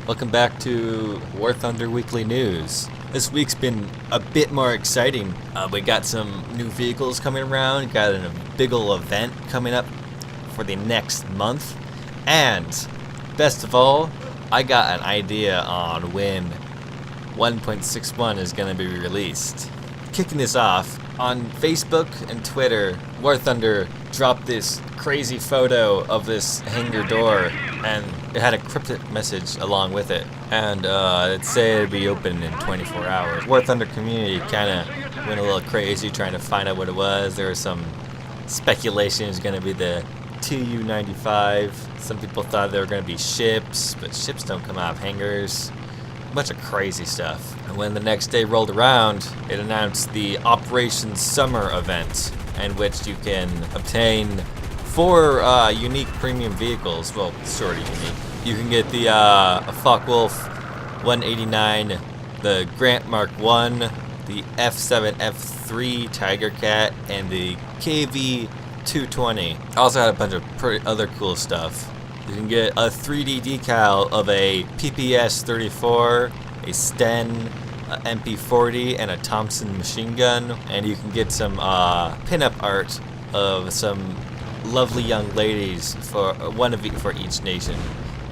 Welcome back to War Thunder Weekly News. This week's been a bit more exciting. We got some new vehicles coming around, got a big ol' event coming up for the next month, and best of all, I got an idea on when 1.61 is going to be released. Kicking this off, on Facebook and Twitter, War Thunder dropped this crazy photo of this hangar door, and it had a cryptic message along with it, and it said it'd be open in 24 hours. War Thunder community kind of went a little crazy trying to find out what it was. There was some speculation it was going to be the Tu-95. Some people thought they were going to be ships, but ships don't come out of hangars. A bunch of crazy stuff. And when the next day rolled around, it announced the Operation Summer event, in which you can obtain 4 unique premium vehicles. Well, sort of unique. You can get the Focke-Wulf 189, the Grant Mark I, the F7F-3 Tigercat, and the KV-220. Also had a bunch of other cool stuff. You can get a 3D decal of a PPS-34, a Sten, a MP40, and a Thompson machine gun. And you can get some pinup art of some lovely young ladies for for each nation,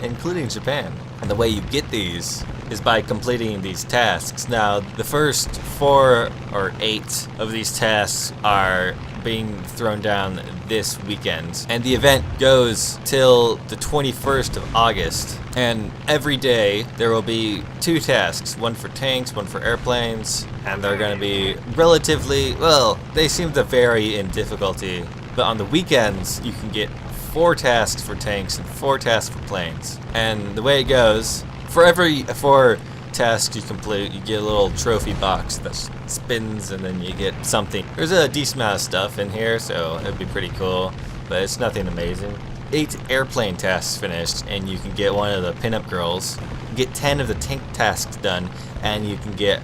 including Japan. And the way you get these is by completing these tasks. Now, the first 4 or 8 of these tasks are being thrown down this weekend, and the event goes till the 21st of August. And every day there will be 2 tasks, one for tanks, one for airplanes, and they're going to be relatively, well, they seem to vary in difficulty, but on the weekends you can get 4 tasks for tanks and 4 tasks for planes. And the way it goes, for every 4 tasks you complete, you get a little trophy box that spins, and then you get something. There's a decent amount of stuff in here, so it'd be pretty cool, but it's nothing amazing. 8 airplane tasks finished, and you can get one of the pinup girls. Get 10 of the tank tasks done, and you can get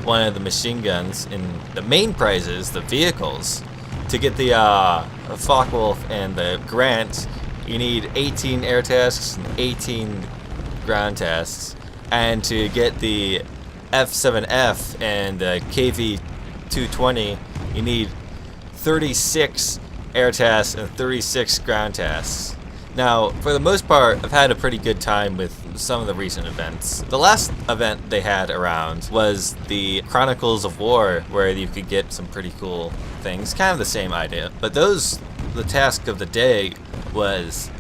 one of the machine guns. And the main prizes, the vehicles, to get the Focke-Wulf and the Grant, you need 18 air tasks and 18 ground tasks. And to get the F7F and the KV-220, you need 36 air tasks and 36 ground tasks. Now, for the most part, I've had a pretty good time with some of the recent events. The last event they had around was the Chronicles of War, where you could get some pretty cool things. Kind of the same idea. But the task of the day was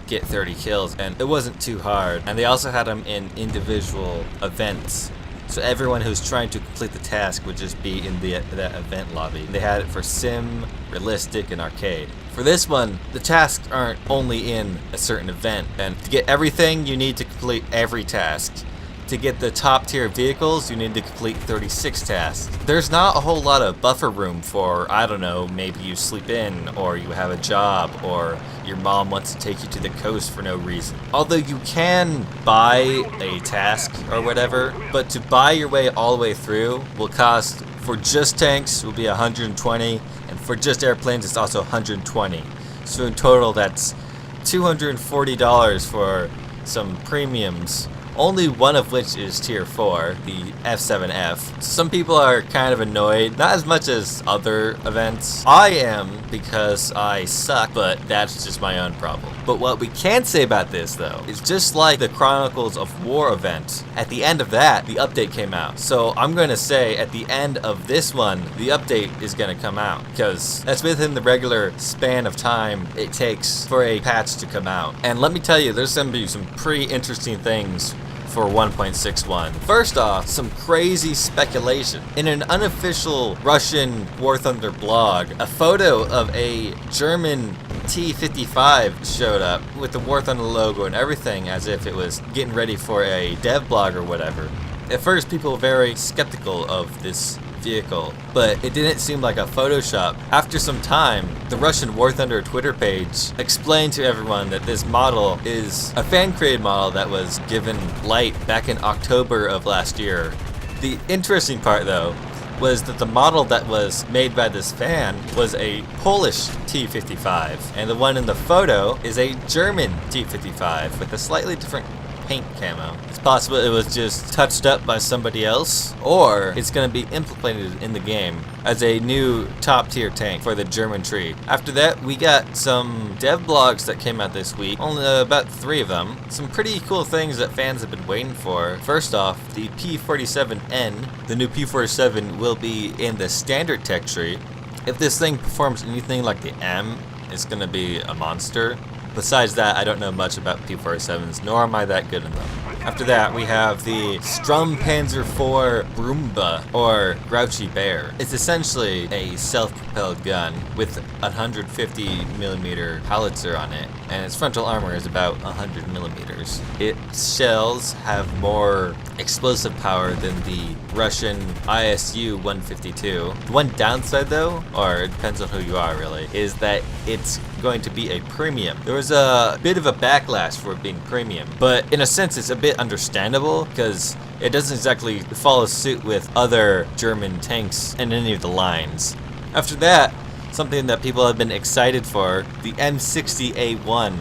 get 30 kills, and it wasn't too hard. And they also had them in individual events, so everyone who's trying to complete the task would just be in that event lobby. They had it for sim, realistic, and arcade. For this one, the tasks aren't only in a certain event, and to get everything you need to complete every task. To get the top tier vehicles, you need to complete 36 tasks. There's not a whole lot of buffer room for, I don't know, maybe you sleep in, or you have a job, or your mom wants to take you to the coast for no reason. Although you can buy a task or whatever, but to buy your way all the way through will cost, for just tanks, will be 120, and for just airplanes, it's also 120. So in total, that's $240 for some premiums. Only one of which is tier 4, the F7F. Some people are kind of annoyed, not as much as other events. I am, because I suck, but that's just my own problem. But what we can say about this, though, is just like the Chronicles of War event, at the end of that, the update came out. So I'm going to say at the end of this one, the update is going to come out, because that's within the regular span of time it takes for a patch to come out. And let me tell you, there's going to be some pretty interesting things for 1.61. First off, some crazy speculation. In an unofficial Russian War Thunder blog, a photo of a German T-55 showed up with the War Thunder logo and everything, as if it was getting ready for a dev blog or whatever. At first, people were very skeptical of this vehicle, but it didn't seem like a Photoshop. After some time, the Russian War Thunder Twitter page explained to everyone that this model is a fan-created model that was given light back in October of last year. The interesting part, though, was that the model that was made by this fan was a Polish T-55, and the one in the photo is a German T-55 with a slightly different paint camo. It's possible it was just touched up by somebody else, or it's going to be implemented in the game as a new top tier tank for the German tree. After that, we got some dev blogs that came out this week, only about 3 of them. Some pretty cool things that fans have been waiting for. First off, the P47N, the new P47 will be in the standard tech tree. If this thing performs anything like the M, it's going to be a monster. Besides that, I don't know much about P47s, nor am I that good in them. After that, we have the Sturmpanzer IV Brummbär, or Grouchy Bear. It's essentially a self-propelled gun with 150mm howitzer on it, and its frontal armor is about 100mm. Its shells have more explosive power than the Russian ISU-152. The one downside though, or it depends on who you are really, is that it's going to be a premium. There was a bit of a backlash for it being premium, but in a sense it's a bit understandable because it doesn't exactly follow suit with other German tanks in any of the lines. After that, something that people have been excited for, the M60A1.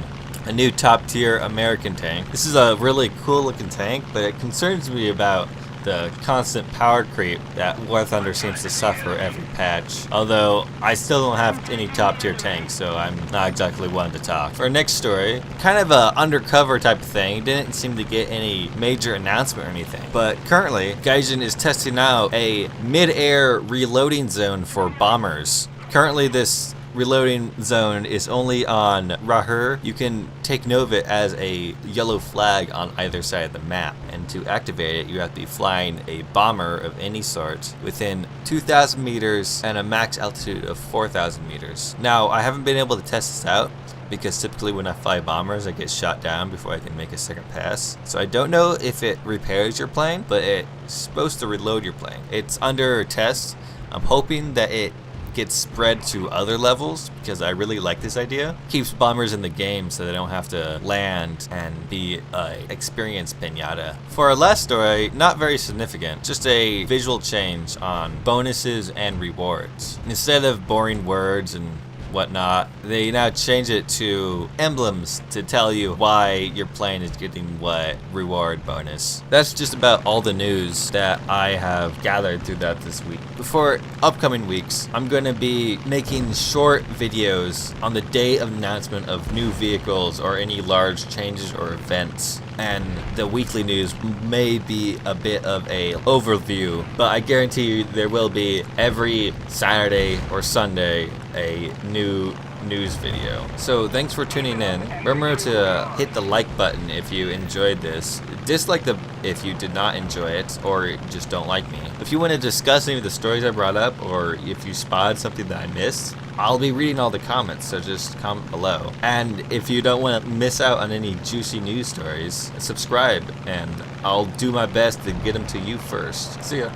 A new top tier American tank. This is a really cool looking tank, but it concerns me about the constant power creep that War Thunder seems to suffer every patch. Although I still don't have any top tier tanks, so I'm not exactly one to talk. For our next story, kind of a undercover type of thing, didn't seem to get any major announcement or anything. But currently, Gaijin is testing out a mid-air reloading zone for bombers. Currently this reloading zone is only on Rahur. You can take note of it as a yellow flag on either side of the map, and to activate it you have to be flying a bomber of any sort within 2,000 meters and a max altitude of 4,000 meters. Now I haven't been able to test this out because typically when I fly bombers I get shot down before I can make a second pass, so I don't know if it repairs your plane, but it's supposed to reload your plane. It's under test. I'm hoping that it gets spread to other levels because I really like this idea. Keeps bombers in the game so they don't have to land and be a experience pinata. For our last story, not very significant, just a visual change on bonuses and rewards. Instead of boring words and whatnot, they now change it to emblems to tell you why your plane is getting what reward bonus. That's just about all the news that I have gathered throughout this week. For upcoming weeks, I'm going to be making short videos on the day of announcement of new vehicles or any large changes or events. And the weekly news may be a bit of a overview, but I guarantee you there will be every Saturday or Sunday a new news video. So thanks for tuning in. Remember to hit the like button if you enjoyed this. Dislike if you did not enjoy it or just don't like me. If you want to discuss any of the stories I brought up, or if you spotted something that I missed, I'll be reading all the comments, so just comment below. And if you don't want to miss out on any juicy news stories, subscribe and I'll do my best to get them to you first. See ya.